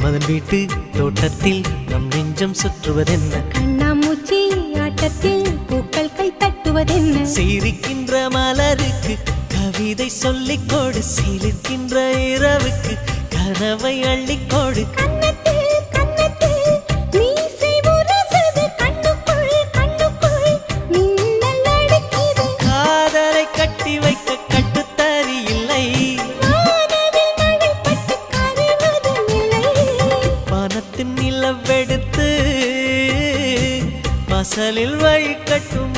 மன்மதன் வீட்டு தோட்டத்தில் நம் நெஞ்சம் சுற்றுவதென்ன? கண்ணாமூச்சி ஆட்டத்தில் பூக்கள் கை தட்டுவதென்ன? சிரிக்கின்ற மலருக்கு கவிதை சொல்லிக்கோடு, சிலிர்க்கின்ற இரவுக்கு கனவை அள்ளிக்கோடு. காதலை கட்டி வைக்க கட்டுத்தறி இல்லை, வானத்தின் நிலவெடுத்து வாசலில் வழி கட்டும்